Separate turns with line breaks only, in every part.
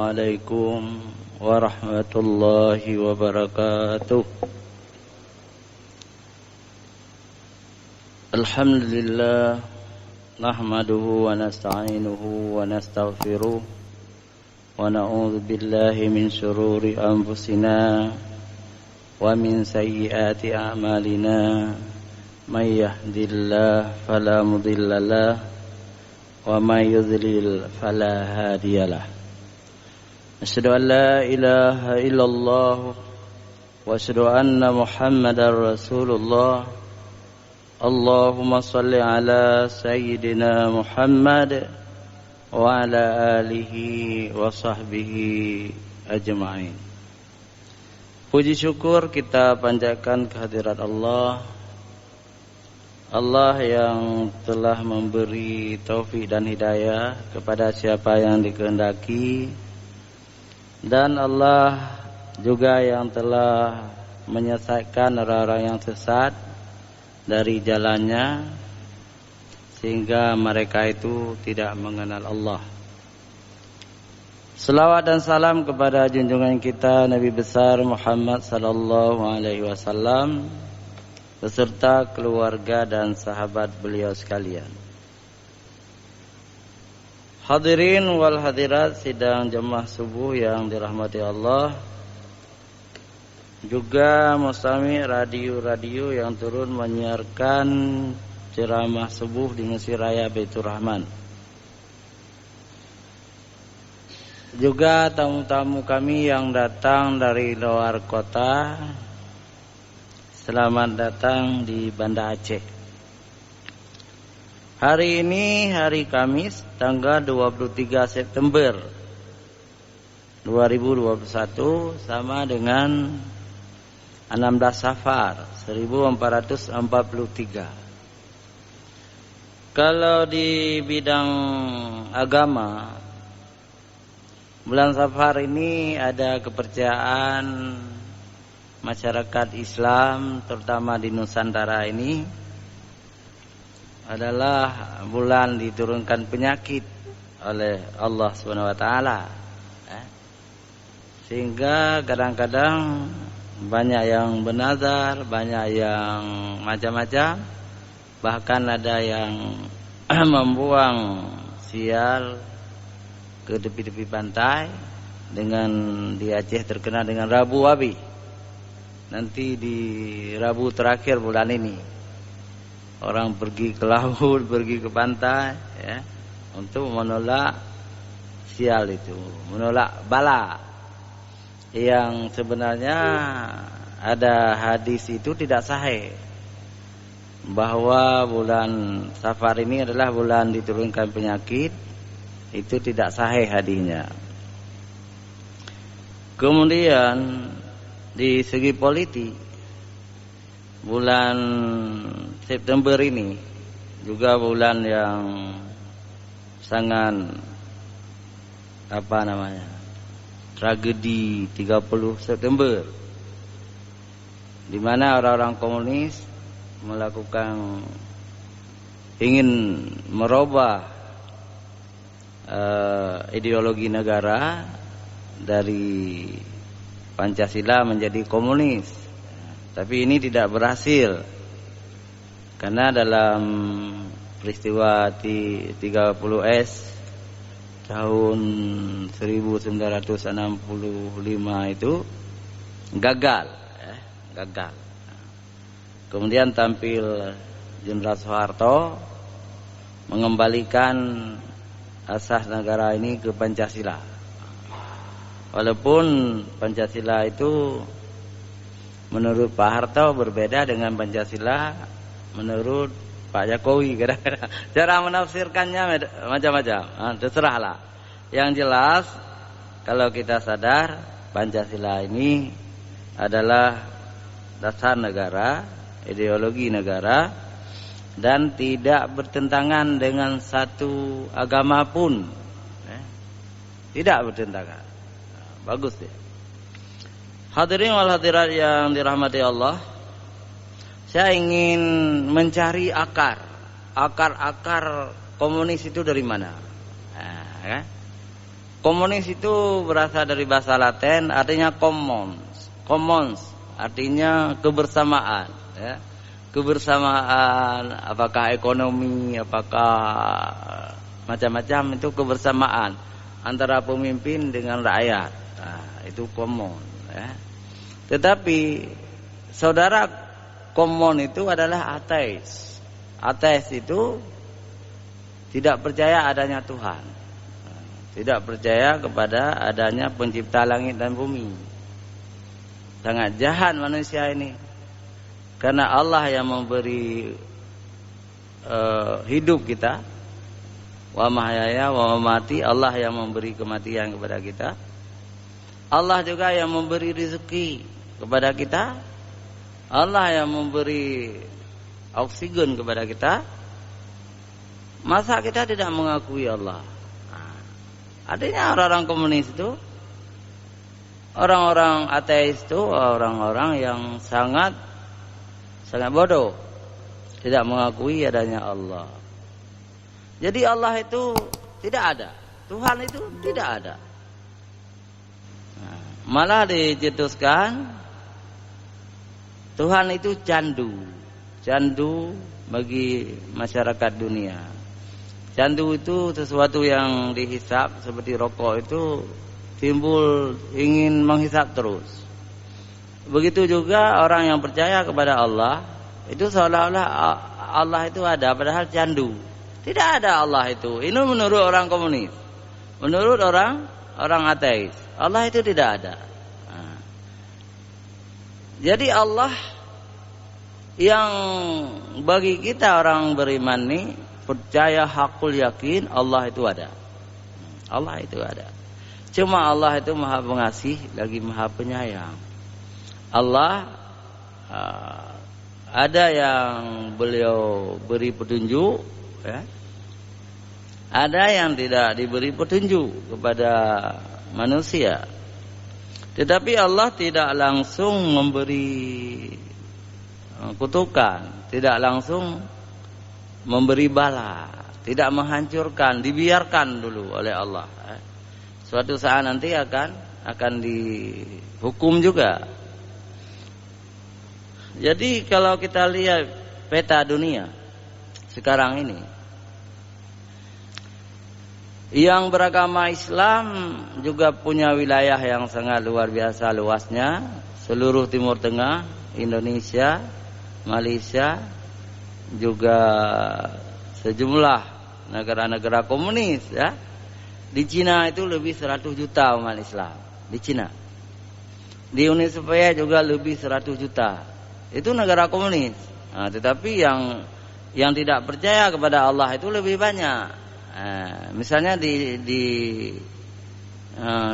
عليكم ورحمة الله وبركاته. الحمد لله نحمده ونستعينه ونستغفره ونعوذ بالله من شرور أنفسنا ومن سيئات أعمالنا من يهد الله فلا مضل له ومن يضلل فلا هادي له. أشهد أن لا إله إلا الله وأشهد أن محمدا رسول الله. اللهم صل على سيدنا محمد وعلى آله وصحبه ajma'in. Puji syukur kita panjatkan kehadirat Allah, Allah yang telah memberi taufik dan hidayah kepada siapa yang dikehendaki, dan Allah juga yang telah menyesatkan orang-orang yang sesat dari jalannya, sehingga mereka itu tidak mengenal Allah. Selawat dan salam kepada junjungan kita Nabi besar Muhammad sallallahu alaihi wasallam beserta keluarga dan sahabat beliau sekalian. Hadirin wal hadirat sidang jemaah subuh yang dirahmati Allah, juga mustami radio-radio yang turun menyiarkan ceramah subuh di Masjid Raya Baitur Rahman. Juga tamu-tamu kami yang datang dari luar kota, selamat datang di Banda Aceh. Hari ini hari Kamis tanggal 23 September 2021 sama dengan 16 Safar 1443. Kalau di bidang agama, bulan Safar ini ada kepercayaan masyarakat Islam terutama di Nusantara ini adalah bulan diturunkan penyakit oleh Allah Subhanahu wa taala. Sehingga kadang-kadang banyak yang bernazar, banyak yang macam-macam, bahkan ada yang membuang sial ke tepi-tepi pantai. Dengan di Aceh terkenal dengan Rabu Wabi. Nanti di Rabu terakhir bulan ini orang pergi ke laut, pergi ke pantai ya, untuk menolak sial itu, menolak bala. Yang sebenarnya ada hadis itu tidak sahih bahwa bulan Safar ini adalah bulan diturunkan penyakit, itu tidak sahih hadisnya. Kemudian di segi politik, bulan September ini juga bulan yang sangat tragedi 30 September, di mana orang-orang komunis melakukan ingin merubah ideologi negara dari Pancasila menjadi komunis. Tapi ini tidak berhasil, karena dalam peristiwa 30S tahun 1965 itu gagal. Kemudian tampil Jenderal Soeharto mengembalikan asas negara ini ke Pancasila. Walaupun Pancasila itu menurut Pak Harto berbeda dengan Pancasila menurut Pak Jokowi, kadang-kadang cara menafsirkannya macam-macam. Terserahlah. Yang jelas kalau kita sadar Pancasila ini adalah dasar negara, ideologi negara, dan tidak bertentangan dengan satu agama pun. Tidak bertentangan. Bagus ya. Hadirin wal hadirat yang dirahmati Allah, saya ingin mencari akar komunis itu dari mana. Komunis itu berasal dari bahasa Latin, artinya commons. Commons artinya kebersamaan, ya. Kebersamaan, apakah ekonomi, apakah macam-macam, itu kebersamaan antara pemimpin dengan rakyat. Nah, itu common, ya. Tetapi saudara, common itu adalah ateis. Ateis itu tidak percaya adanya Tuhan, tidak percaya kepada adanya pencipta langit dan bumi. Sangat jahat manusia ini, karena Allah yang memberi hidup kita, wa mahyaya wa mamati, Allah yang memberi kematian kepada kita, Allah juga yang memberi rezeki kepada kita, Allah yang memberi oksigen kepada kita. Masa kita tidak mengakui Allah? Artinya orang-orang komunis itu, orang-orang ateis itu, orang-orang yang sangat bodoh, tidak mengakui adanya Allah. Jadi Allah itu tidak ada, Tuhan itu tidak ada. Malah dicetuskan Tuhan itu candu bagi masyarakat dunia. Candu itu sesuatu yang dihisap, seperti rokok itu timbul ingin menghisap terus. Begitu juga orang yang percaya kepada Allah, itu seolah-olah Allah itu ada, padahal candu. Tidak ada Allah itu. Ini menurut orang komunis. Menurut orang ateis, Allah itu tidak ada. Jadi Allah yang bagi kita orang beriman nih, percaya hakul yakin, Allah itu ada. Allah itu ada. Cuma Allah itu maha pengasih lagi maha penyayang. Allah ada yang beliau beri petunjuk, ya. Ada yang tidak diberi petunjuk kepada manusia. Tetapi Allah tidak langsung memberi kutukan, tidak langsung memberi bala, tidak menghancurkan, dibiarkan dulu oleh Allah. Suatu saat nanti akan dihukum juga. Jadi kalau kita lihat peta dunia sekarang ini, yang beragama Islam juga punya wilayah yang sangat luar biasa luasnya, seluruh Timur Tengah, Indonesia, Malaysia, juga sejumlah negara-negara komunis, ya. Di Cina itu lebih 100 juta umat Islam di Cina. Di Uni Soviet juga lebih 100 juta. Itu negara komunis. Nah, tetapi yang tidak percaya kepada Allah itu lebih banyak. Misalnya di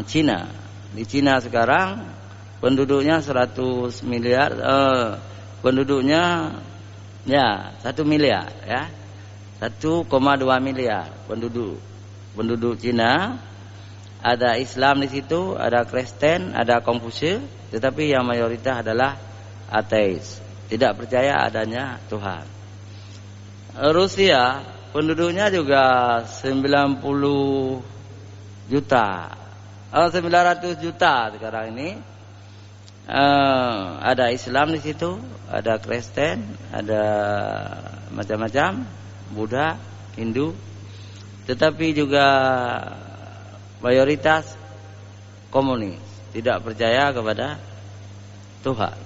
Cina. Di Cina sekarang penduduknya 100 miliar, penduduknya ya 1 miliar, ya. 1,2 miliar penduduk Cina. Ada Islam di situ, ada Kristen, ada Konfusius, tetapi yang mayoritas adalah ateis, tidak percaya adanya Tuhan. Rusia penduduknya juga 90 juta, 900 juta sekarang ini. Ada Islam di situ, ada Kristen, ada macam-macam, Buddha, Hindu, tetapi juga mayoritas komunis, tidak percaya kepada Tuhan.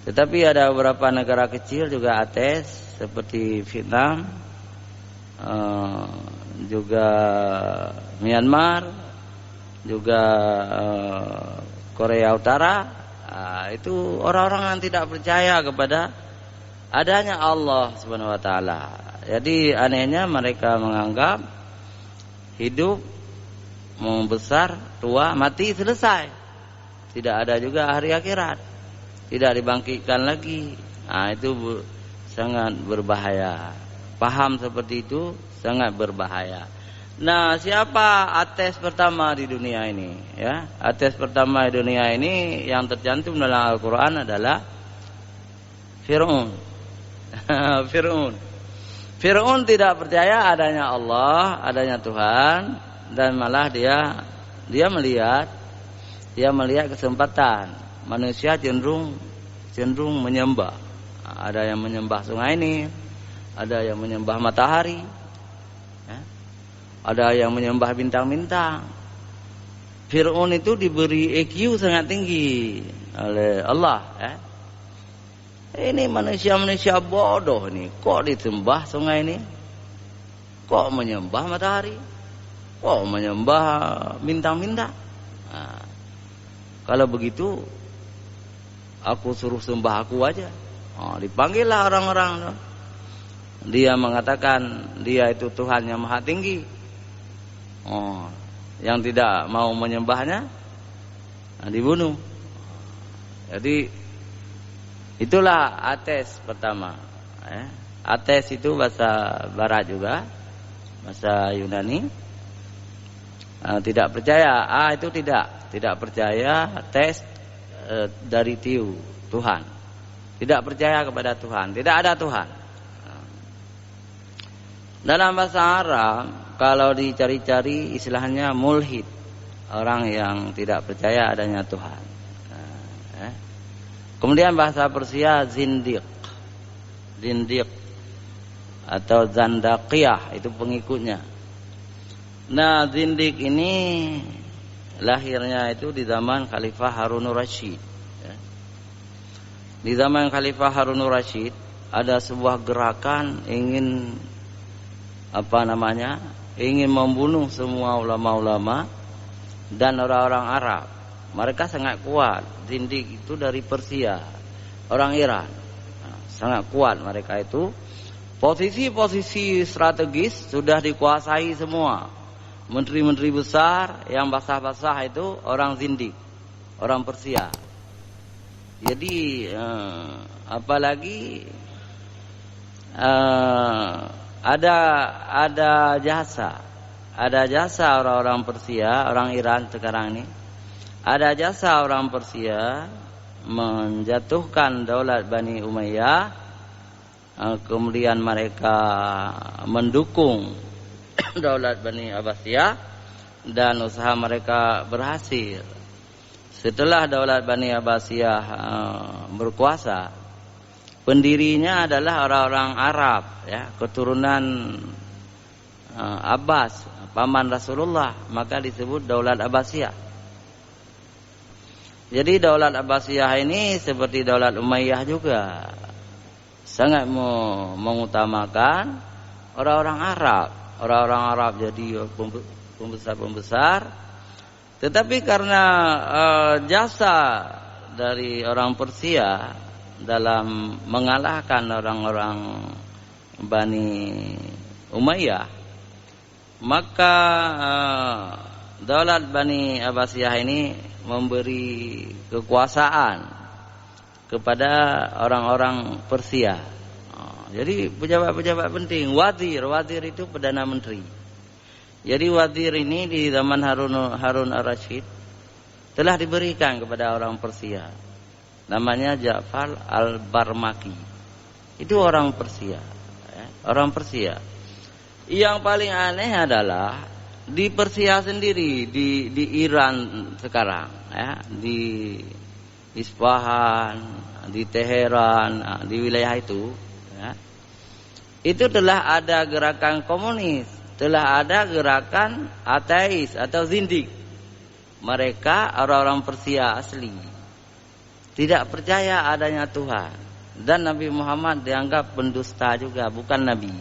Tetapi ada beberapa negara kecil juga ateis, seperti Vietnam, juga Myanmar, juga Korea Utara. Itu orang-orang yang tidak percaya kepada adanya Allah Subhanahu wa taala. Jadi anehnya mereka menganggap hidup, membesar, tua, mati, selesai. Tidak ada juga hari akhirat, tidak dibangkitkan lagi. Nah, itu sangat berbahaya. Paham seperti itu sangat berbahaya. Nah, siapa ateis pertama di dunia ini? Ya, ateis pertama di dunia ini yang tercantum dalam Al-Quran adalah Fir'aun. Fir'aun tidak percaya adanya Allah, adanya Tuhan. dan malah dia melihat kesempatan manusia cenderung menyembah. Ada yang menyembah sungai ini, ada yang menyembah matahari, ya. Ada yang menyembah bintang-bintang. Fir'aun itu diberi EQ sangat tinggi oleh Allah, ya. Ini manusia-manusia bodoh ini, kok disembah sungai ini, kok menyembah matahari, kok menyembah bintang-bintang. Nah, kalau begitu aku suruh sembah aku aja. Dipanggillah orang-orang. Dia mengatakan dia itu Tuhan yang maha tinggi. Yang tidak mau menyembahnya dibunuh. Jadi itulah ateis pertama. Ateis itu bahasa Barat juga, bahasa Yunani. Tidak percaya. Itu tidak percaya tes dari Tuhan. Tidak percaya kepada Tuhan. Tidak ada Tuhan. Dalam bahasa Arab, kalau dicari-cari istilahnya mulhid, orang yang tidak percaya adanya Tuhan. Kemudian bahasa Persia zindiq atau zandaqiyah, itu pengikutnya. Nah, zindiq ini lahirnya itu di zaman Khalifah Harunur Rasyid. Di zaman Khalifah Harunur Rasyid ada sebuah gerakan ingin ingin membunuh semua ulama-ulama dan orang-orang Arab. Mereka sangat kuat. Zindiq itu dari Persia, orang Iran. Sangat kuat mereka itu. Posisi-posisi strategis sudah dikuasai semua. Menteri-menteri besar yang basah-basah itu orang Zindiq, orang Persia. Jadi apalagi ada jasa orang-orang Persia, orang Iran sekarang ini. Ada jasa orang Persia menjatuhkan daulat Bani Umayyah, kemudian mereka mendukung daulat Bani Abbasiyah dan usaha mereka berhasil. Setelah daulat Bani Abbasiyah berkuasa, pendirinya adalah orang-orang Arab, ya, keturunan Abbas, paman Rasulullah, maka disebut daulat Abbasiyah. Jadi daulat Abbasiyah ini seperti daulat Umayyah juga, sangat mengutamakan orang-orang Arab. Orang-orang Arab jadi pembesar-pembesar. Tetapi karena jasa dari orang Persia dalam mengalahkan orang-orang Bani Umayyah, maka daulat Bani Abbasiyah ini memberi kekuasaan kepada orang-orang Persia. Jadi pejabat-pejabat penting, wazir itu perdana menteri. Jadi wazir ini di zaman Harun ar-Rasyid telah diberikan kepada orang Persia. Namanya Ja'far al-Barmaki. Itu orang Persia, ya, orang Persia. Yang paling aneh adalah di Persia sendiri, di Iran sekarang, ya, di Isfahan, di Teheran, di wilayah itu, ya, itu telah ada gerakan komunis, telah ada gerakan ateis atau zindik. Mereka orang-orang Persia asli, tidak percaya adanya Tuhan, dan Nabi Muhammad dianggap pendusta juga, bukan Nabi.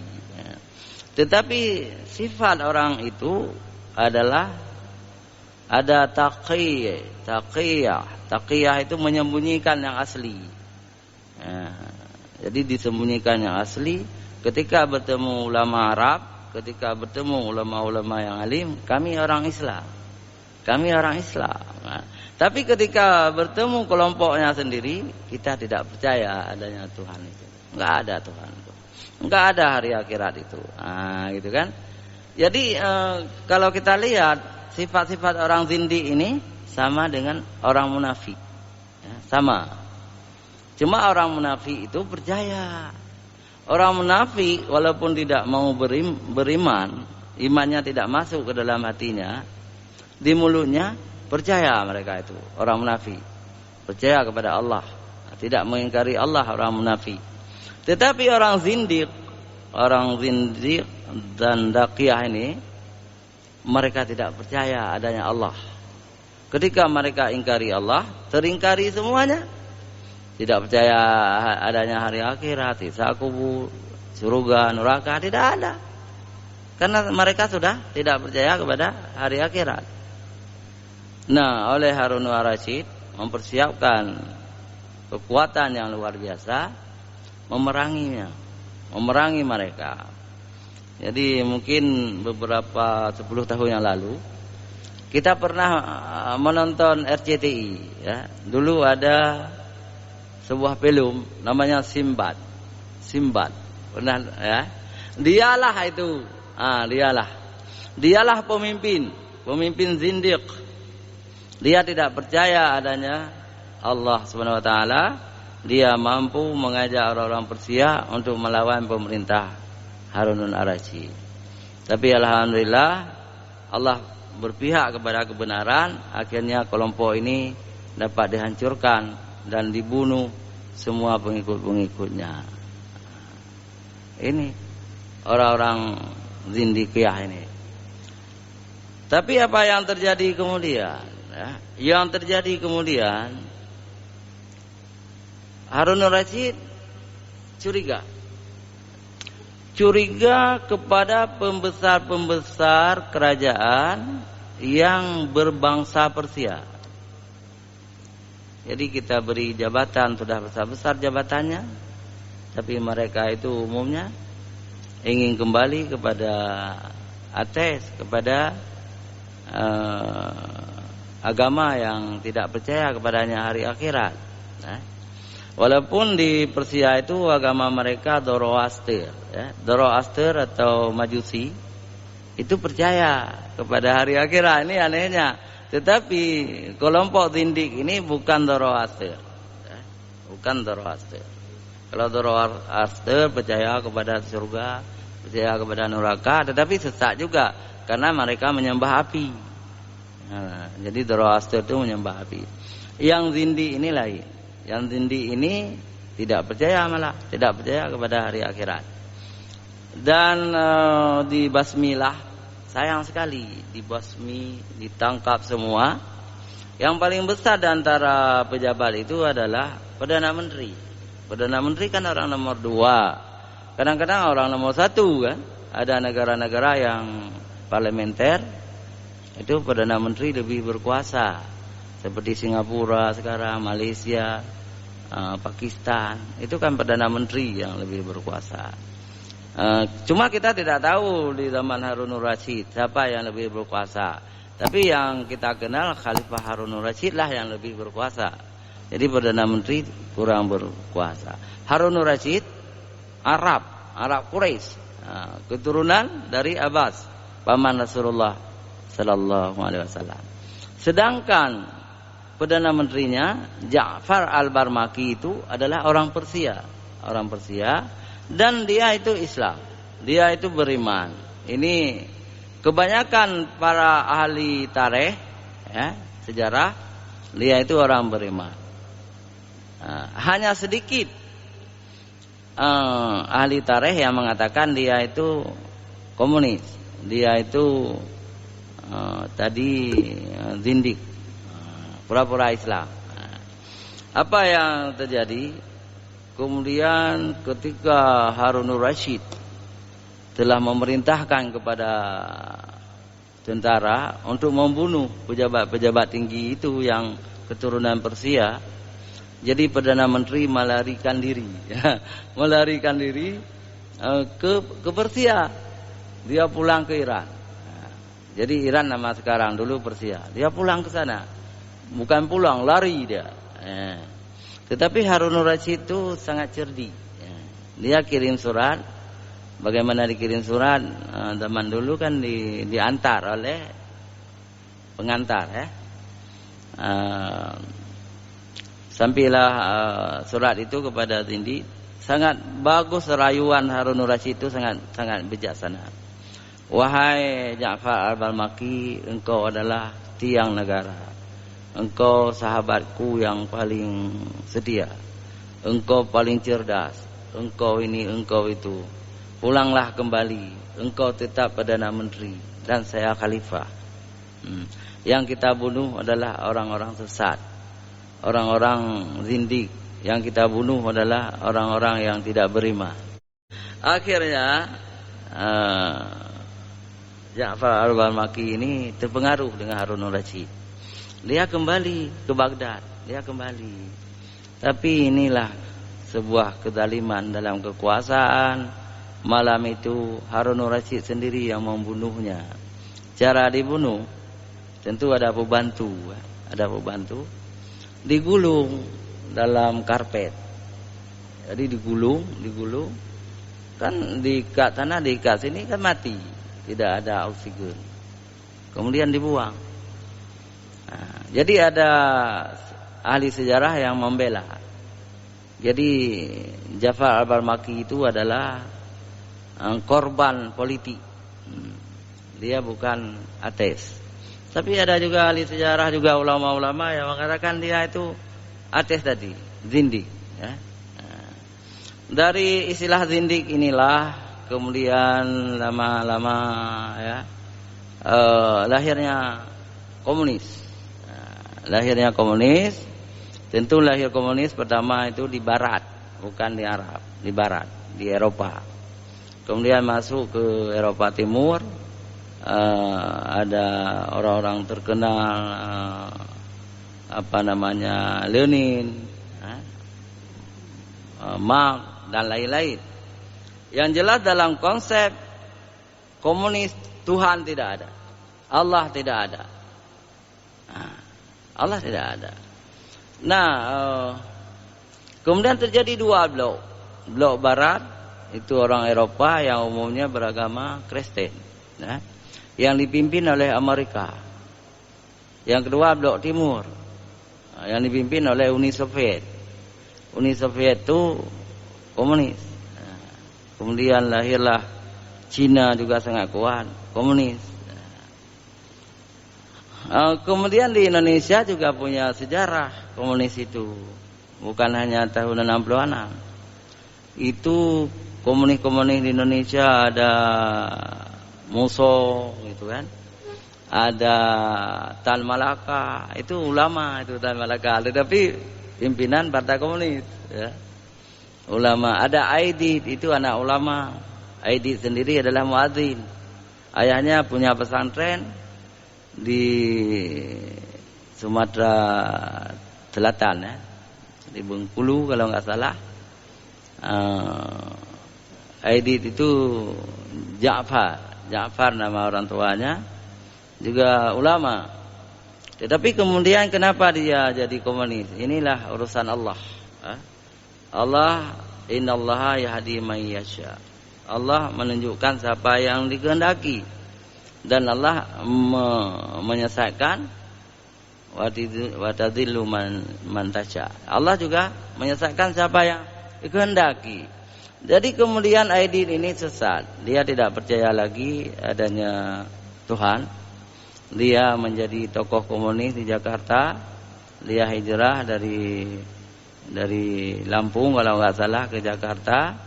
Tetapi sifat orang itu adalah ada taqiyah itu menyembunyikan yang asli. Jadi disembunyikan yang asli. Ketika bertemu ulama Arab, ketika bertemu ulama-ulama yang alim, kami orang Islam. Tapi ketika bertemu kelompoknya sendiri, kita tidak percaya adanya Tuhan itu. Enggak ada Tuhan itu. Enggak ada hari akhirat itu. Gitu kan? Jadi kalau kita lihat sifat-sifat orang zindi ini sama dengan orang munafik. Ya, sama. Cuma orang munafik itu percaya. Orang munafik walaupun tidak mau beriman, imannya tidak masuk ke dalam hatinya, di mulutnya percaya mereka itu orang munafik, percaya kepada Allah, tidak mengingkari Allah orang munafik. Tetapi orang zindiq dan daqiyah ini, mereka tidak percaya adanya Allah. Ketika mereka ingkari Allah, teringkari semuanya. Tidak percaya adanya hari akhirat, hisab kubur, surga, neraka, tidak ada. Karena mereka sudah tidak percaya kepada hari akhirat. Nah, oleh Harun al-Rashid mempersiapkan kekuatan yang luar biasa, memerangi mereka. Jadi mungkin beberapa 10 tahun yang lalu kita pernah menonton RCTI, ya. Dulu ada sebuah film namanya Simbad. Pernah, ya. Dialah pemimpin zindiq. Dia tidak percaya adanya Allah Subhanahu wa taala. Dia mampu mengajak orang-orang Persia untuk melawan pemerintah Harun al-Rashid. Tapi alhamdulillah Allah berpihak kepada kebenaran, akhirnya kelompok ini dapat dihancurkan dan dibunuh semua pengikut-pengikutnya. Ini orang-orang Zindikiyah ini. Tapi apa yang terjadi kemudian? Ya, yang terjadi kemudian, Harun al-Rashid curiga kepada pembesar-pembesar kerajaan yang berbangsa Persia. Jadi kita beri jabatan, sudah besar-besar jabatannya, tapi mereka itu umumnya ingin kembali kepada ateis, kepada agama yang tidak percaya kepadanya hari akhirat. Walaupun di Persia itu agama mereka Zoroaster, ya. Zoroaster atau Majusi itu percaya kepada hari akhirat. Ini anehnya. Tetapi kelompok Zindik ini bukan Zoroaster, ya. Bukan Zoroaster. Kalau Zoroaster percaya kepada surga, percaya kepada neraka, tetapi sesat juga karena mereka menyembah api. Nah, jadi Zoroaster itu menyembah api. Yang Zindik ini lain. Yang Zindi ini tidak percaya, malah tidak percaya kepada hari akhirat. Dan dibasmilah, sayang sekali, dibasmi, ditangkap semua. Yang paling besar di antara pejabat itu adalah Perdana Menteri. Perdana Menteri kan orang nomor 2. Kadang-kadang orang nomor 1 kan. Ada negara-negara yang parlementer, itu Perdana Menteri lebih berkuasa. Seperti Singapura sekarang, Malaysia, Pakistan, itu kan Perdana Menteri yang lebih berkuasa. Cuma kita tidak tahu di zaman Harun al-Rashid siapa yang lebih berkuasa. Tapi yang kita kenal Khalifah Harun al-Rashid lah yang lebih berkuasa. Jadi Perdana Menteri kurang berkuasa. Harun al-Rashid Arab Quraisy, keturunan dari Abbas, paman Rasulullah sallallahu alaihi wasallam. Sedangkan Perdana Menterinya Ja'far al-Barmaki itu adalah orang Persia, dan dia itu Islam, dia itu beriman. Ini kebanyakan para ahli tarikh, ya, sejarah, dia itu orang beriman. Hanya sedikit ahli tarikh yang mengatakan dia itu komunis, dia itu zindik, pura-pura Islam. Apa yang terjadi? Kemudian ketika Harun al-Rashid telah memerintahkan kepada tentara untuk membunuh pejabat-pejabat tinggi itu yang keturunan Persia, jadi Perdana Menteri melarikan diri ke Persia. Dia pulang ke Iran. Jadi Iran nama sekarang, dulu Persia. Dia pulang ke sana. Bukan pulang, lari dia. Tetapi Harun al-Rashid itu sangat cerdik. Dia kirim surat. Bagaimana dikirim surat? Zaman dulu kan diantar oleh pengantar, ya. Sampailah surat itu kepada Zindi. Sangat bagus rayuan Harun al-Rashid itu, sangat bijaksana. Wahai Ja'far al-Barmaki, engkau adalah tiang negara. Engkau sahabatku yang paling setia. Engkau paling cerdas. Engkau ini, engkau itu. Pulanglah kembali. Engkau tetap Perdana Menteri dan saya khalifah. Yang kita bunuh adalah orang-orang sesat, orang-orang zindik. Yang kita bunuh adalah orang-orang yang tidak beriman. Akhirnya Ja'far al-Barmaki ini terpengaruh dengan Harun al-Rashid. Dia kembali ke Baghdad, dia kembali. Tapi inilah sebuah kezaliman dalam kekuasaan. Malam itu Harun al-Rashid sendiri yang membunuhnya. Cara dibunuh tentu ada pembantu, digulung dalam karpet. Jadi digulung, kan diikat sana, diikat sini kan mati, tidak ada oksigen. Kemudian dibuang. Nah, jadi ada ahli sejarah yang membela. Jadi Ja'far al-Barmaki itu adalah korban politik. Dia bukan ateis. Tapi ada juga ahli sejarah, juga ulama-ulama yang mengatakan dia itu ateis tadi, zindik. Ya. Dari istilah zindik inilah kemudian lama-lama ya lahirnya komunis. Lahirnya komunis, tentu lahir komunis pertama itu di Barat, bukan di Arab, di Barat, di Eropa. Kemudian masuk ke Eropa Timur, ada orang-orang terkenal, Lenin, Marx dan lain-lain. Yang jelas dalam konsep komunis Tuhan tidak ada, Allah tidak ada. Allah tidak ada. Nah, kemudian terjadi dua blok. Blok Barat itu orang Eropa yang umumnya beragama Kristen, ya, yang dipimpin oleh Amerika. Yang kedua blok Timur, yang dipimpin oleh Uni Soviet. Uni Soviet itu komunis. Kemudian lahirlah Cina juga sangat kuat, komunis. Kemudian di Indonesia juga punya sejarah komunis itu. Bukan hanya tahun 60-an. Itu komunis-komunis di Indonesia ada Muso gitu kan. Ada Tan Malaka, itu ulama itu Tan Malaka, tetapi pimpinan Partai Komunis ya. Ulama. Ada Aidit, itu anak ulama. Aidit sendiri adalah muadzin. Ayahnya punya pesantren di Sumatera Selatan ya, di Bengkulu kalau nggak salah. Aidit itu Ja'far nama orang tuanya, juga ulama. Tetapi kemudian kenapa dia jadi komunis? Inilah urusan Allah. Allah, innallaha yahdi may yasha. Allah menunjukkan siapa yang dikehendaki. Dan Allah menyesatkan wa tadhillu man tasha. Allah juga menyesatkan siapa yang dikehendaki. Jadi kemudian Aidit ini sesat. Dia tidak percaya lagi adanya Tuhan. Dia menjadi tokoh komunis di Jakarta. Dia hijrah dari Lampung kalau nggak salah ke Jakarta,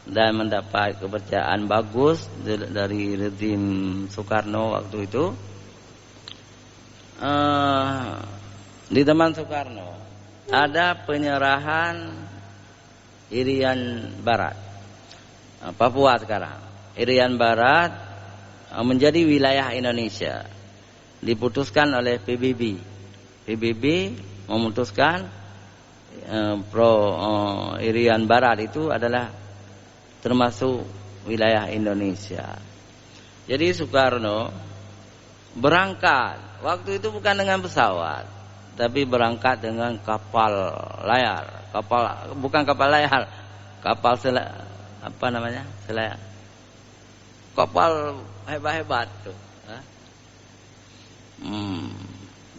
dan mendapat kepercayaan bagus dari rezim Soekarno waktu itu. Di zaman Soekarno ada penyerahan Irian Barat, Papua sekarang. Irian Barat menjadi wilayah Indonesia, diputuskan oleh PBB. PBB memutuskan Irian Barat itu adalah termasuk wilayah Indonesia. Jadi Soekarno berangkat, waktu itu bukan dengan pesawat, tapi berangkat dengan kapal layar. Bukan kapal layar, kapal selayar. Kapal hebat-hebat tuh.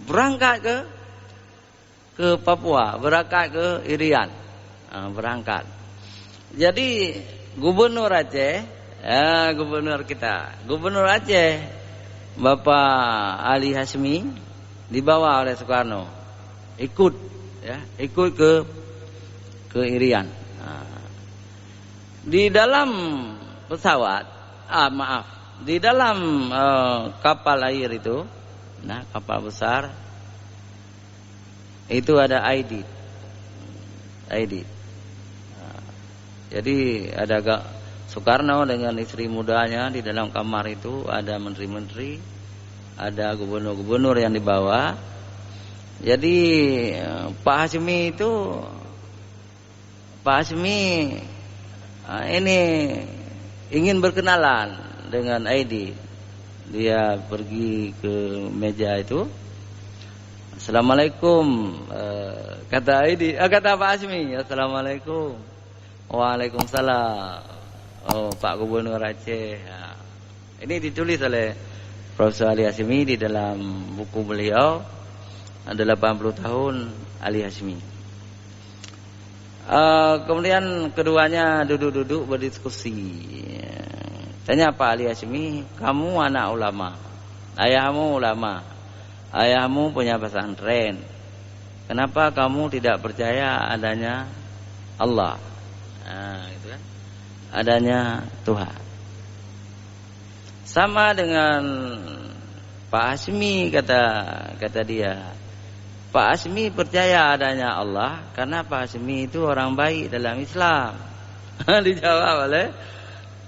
Berangkat ke Papua, berangkat ke Irian, berangkat. Jadi Gubernur Aceh Ya, gubernur kita, gubernur Aceh, Bapak Ali Hasmi, dibawa oleh Soekarno, ikut ke Irian. Nah, di dalam pesawat, di dalam kapal air itu, nah kapal besar itu ada ID. Nah, jadi ada Soekarno dengan istri mudanya di dalam kamar itu, ada menteri-menteri, ada gubernur-gubernur yang dibawa. Jadi Pak Hasmi ini ingin berkenalan dengan ID. Dia pergi ke meja itu. Assalamualaikum, kata ID, kata Pak Hasmi, assalamualaikum. Waalaikumsalam. Oh, Pak Gubernur Aceh. Nah, ini ditulis oleh Profesor Ali Hasmi di dalam buku beliau, ada 80 tahun Ali Hasmi. Kemudian keduanya duduk-duduk berdiskusi. Tanya Pak Ali Hasmi, kamu anak ulama, ayahmu ulama, ayahmu punya pesantren. Kenapa kamu tidak percaya adanya Allah? Nah, gitu kan? Adanya Tuhan. Sama dengan Pak Hasmi, kata dia. Pak Hasmi percaya adanya Allah karena Pak Hasmi itu orang baik dalam Islam. Dijawab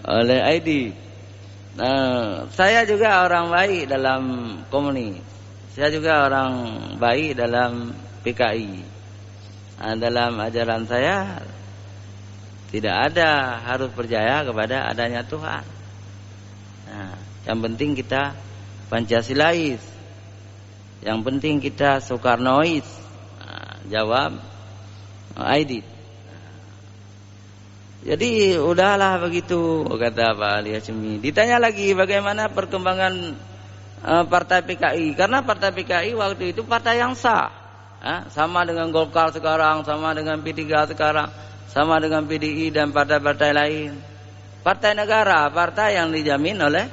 oleh ID. Saya juga orang baik dalam komunis. Saya juga orang baik dalam PKI. Dalam ajaran saya tidak ada harus percaya kepada adanya Tuhan. Nah, yang penting kita Pancasilais, yang penting kita Soekarnois. Nah, jawab ID. Jadi udahlah begitu, kata Pak Ali Hasmi. Ditanya lagi bagaimana perkembangan partai PKI, karena partai PKI waktu itu partai yang sah. Sama dengan Golkar sekarang, sama dengan P3 sekarang, sama dengan PDI dan partai-partai lain. Partai negara, partai yang dijamin oleh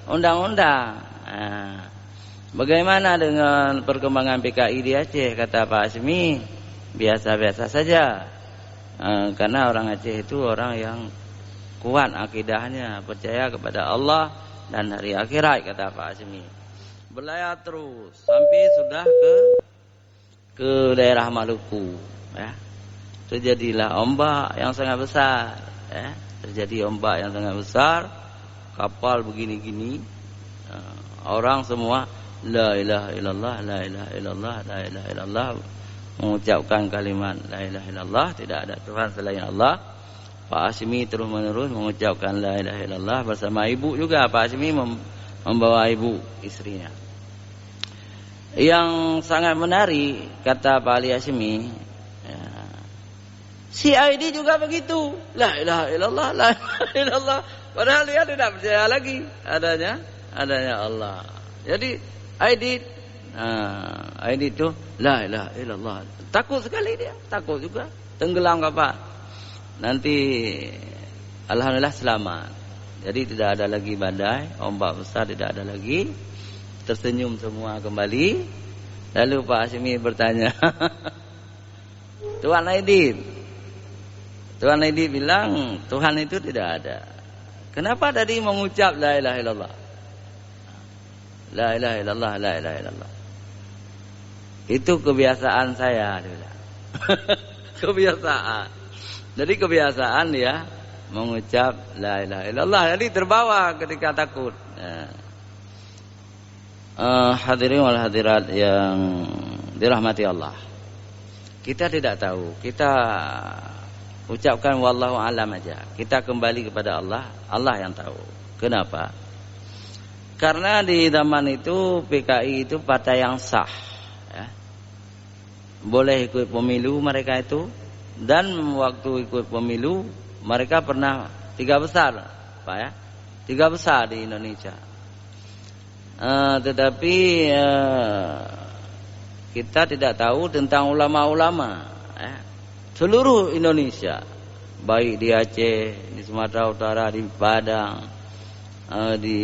undang-undang. Nah, bagaimana dengan perkembangan PKI di Aceh? Kata Pak Hasmi, biasa-biasa saja. Karena orang Aceh itu orang yang kuat akidahnya, percaya kepada Allah dan hari akhirat, kata Pak Hasmi. Berlayar terus sampai sudah ke daerah Maluku, ya. Terjadilah ombak yang sangat besar, ya. Terjadi ombak yang sangat besar, kapal begini-gini, orang semua la ilaha illallah, la ilaha illallah, la ilaha illallah, mengucapkan kalimat la ilaha illallah, tidak ada Tuhan selain Allah. Pak Hasmi terus menerus mengucapkan la ilaha illallah bersama ibu juga. Pak Hasmi membawa ibu istrinya. Yang sangat menarik, kata Pak Ali Hasmi, ya, si ID juga begitu, la ilaha illallah, la ilaha illallah, padahal dia tidak percaya lagi adanya Allah. Jadi ID itu la ilaha illallah, takut sekali dia, takut juga, tenggelam kapal. Nanti alhamdulillah selamat. Jadi tidak ada lagi badai, ombak besar tidak ada lagi. Tersenyum semua kembali. Lalu Pak Hasmi bertanya, Tuan Aidit bilang Tuhan itu tidak ada. Kenapa tadi mengucap la ilaha illallah? La ilaha illallah, la ilaha illallah. Itu kebiasaan saya, dia bilang. Kebiasaan. Jadi kebiasaan dia mengucap la ilaha illallah. Jadi terbawa ketika takut. Hadirin wal hadirat yang dirahmati Allah. Kita tidak tahu. Kita ucapkan wallahu alam aja. Kita kembali kepada Allah. Allah yang tahu. Kenapa? Karena di zaman itu PKI itu partai yang sah, ya. Boleh ikut pemilu mereka itu. Dan waktu ikut pemilu mereka pernah 3 besar, Pak, ya. 3 besar di Indonesia. Tetapi kita tidak tahu tentang ulama-ulama, ya. Seluruh Indonesia baik di Aceh, di Sumatera Utara, di Padang, di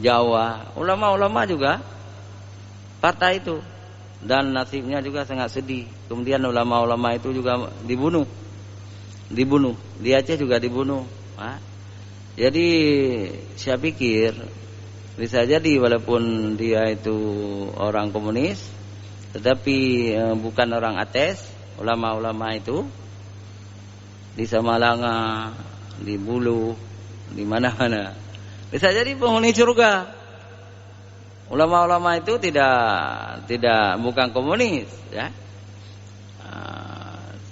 Jawa, ulama-ulama juga partai itu, dan nasibnya juga sangat sedih. Kemudian ulama-ulama itu juga dibunuh di Aceh juga dibunuh. Jadi saya pikir bisa jadi walaupun dia itu orang komunis, tetapi bukan orang ateis. Ulama-ulama itu di Samalanga, di Bulu, di mana-mana bisa jadi penghuni surga. Ulama-ulama itu bukan komunis, ya.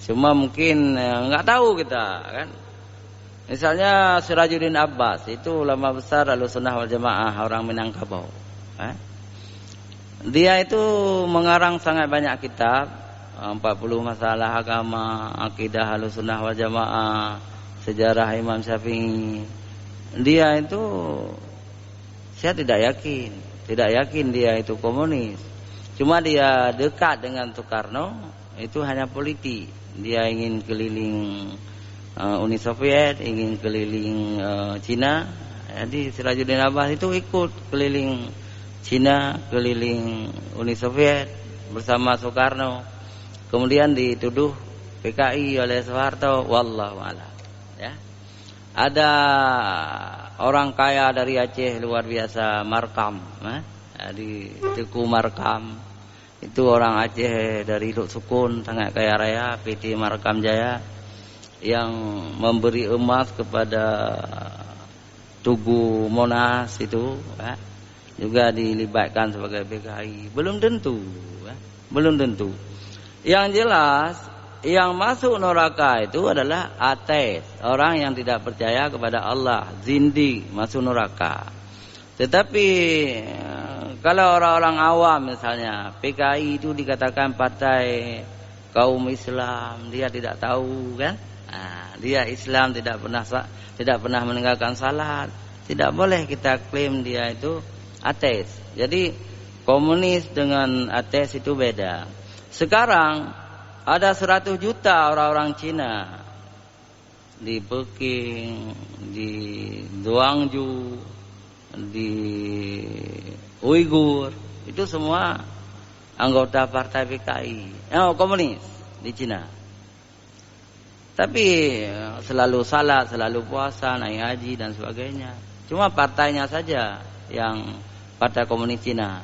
Cuma mungkin nggak tahu kita, kan. Misalnya Sirajuddin Abbas itu ulama besar Ahlussunnah wal Jamaah, orang Minangkabau. Dia itu mengarang sangat banyak kitab, 40 masalah agama, akidah Ahlussunnah wal Jamaah, sejarah Imam Syafi'i. Dia itu saya tidak yakin dia itu komunis. Cuma dia dekat dengan Soekarno, itu hanya politik. Dia ingin keliling Uni Soviet, ingin keliling Cina. Jadi Sirajuddin Abbas itu ikut keliling Cina, keliling Uni Soviet bersama Soekarno. Kemudian dituduh PKI oleh Soeharto, wallahu a'lam. Ya. Ada orang kaya dari Aceh luar biasa, Markam, di Teku Markam. Itu orang Aceh dari Luk Sukun, sangat kaya raya, PT Markam Jaya, yang memberi emas kepada Tugu Monas itu, juga dilibatkan sebagai PKI. Belum tentu. Yang jelas, yang masuk neraka itu adalah ateis, orang yang tidak percaya kepada Allah, zindik, masuk neraka. Tetapi kalau orang-orang awam misalnya, PKI itu dikatakan partai kaum Islam, dia tidak tahu, kan? Dia Islam, tidak pernah meninggalkan salat, tidak boleh kita klaim dia itu ateis. Jadi komunis dengan ateis itu beda. Sekarang ada 100 juta orang-orang Cina di Peking, di Guangzhou, di Uighur, itu semua anggota partai PKI, komunis di Cina. Tapi selalu salat, selalu puasa, naik haji dan sebagainya. Cuma partainya saja yang partai komunis Cina.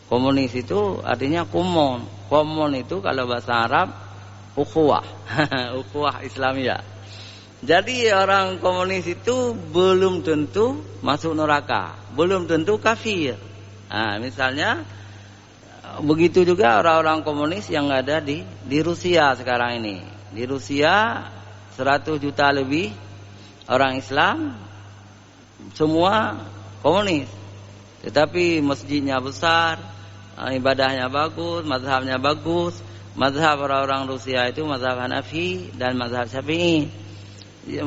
Komunis itu artinya kumon. Kumon itu kalau bahasa Arab ukhuwah, ukhuwah Islamiyah. Jadi orang komunis itu belum tentu masuk neraka, belum tentu kafir. Misalnya begitu juga orang-orang komunis yang ada di Rusia sekarang ini. Di Rusia 100 juta lebih orang Islam, semua komunis. Tetapi masjidnya besar, ibadahnya bagus, mazhabnya bagus. Mazhab orang-orang Rusia itu mazhab Hanafi dan mazhab Syafi'i.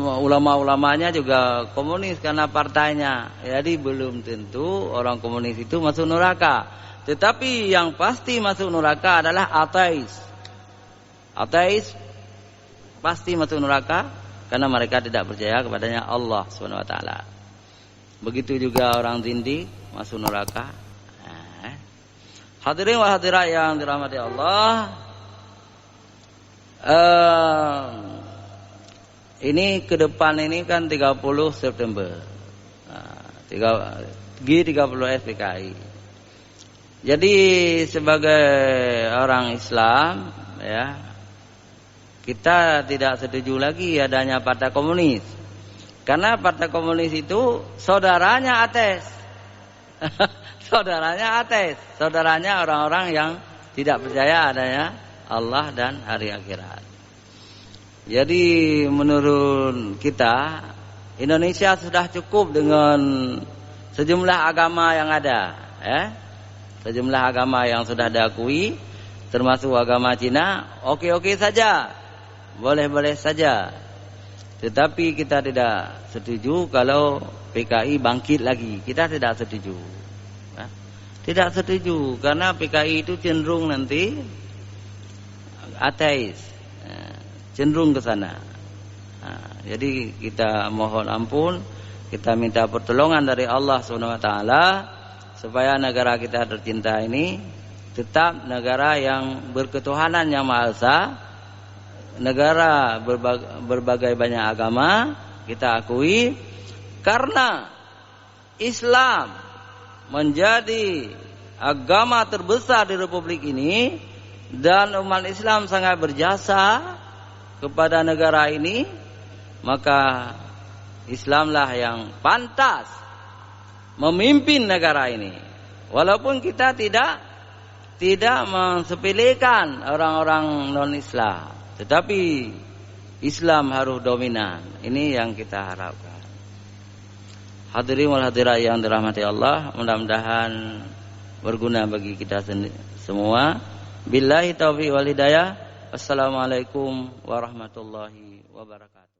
Ulama-ulamanya juga komunis karena partainya. Jadi belum tentu orang komunis itu masuk neraka. Tetapi yang pasti masuk neraka adalah ateis. Ateis pasti masuk neraka karena mereka tidak percaya kepadanya Allah Subhanahu wa taala. Begitu juga orang zindik masuk neraka. Hadirin wa hadirat yang dirahmati Allah, ini ke depan ini kan 30 September, G30S PKI. Jadi sebagai orang Islam, ya, kita tidak setuju lagi adanya partai komunis, karena partai komunis itu saudaranya ateis. Saudaranya ateis, saudaranya orang-orang yang tidak percaya adanya Allah dan hari akhirat. Jadi menurut kita, Indonesia sudah cukup dengan sejumlah agama yang ada, sejumlah agama yang sudah diakui, termasuk agama Cina, oke-oke saja, boleh-boleh saja. Tetapi kita tidak setuju kalau PKI bangkit lagi, kita tidak setuju. Tidak setuju karena PKI itu cenderung nanti ateis, cenderung ke sana. Nah, jadi kita mohon ampun, kita minta pertolongan dari Allah Subhanahu wa taala supaya negara kita tercinta ini tetap negara yang berketuhanan yang Maha Esa, negara berbagai banyak agama kita akui, karena Islam menjadi agama terbesar di Republik ini dan umat Islam sangat berjasa kepada negara ini, maka Islamlah yang pantas memimpin negara ini. Walaupun kita tidak mensepelekan orang-orang non-Islam, tetapi Islam harus dominan. Ini yang kita harapkan. Hadirin wal hadirat yang dirahmati Allah, mudah-mudahan berguna bagi kita semua. Billahi taufiq wal hidayah. Assalamualaikum warahmatullahi wabarakatuh.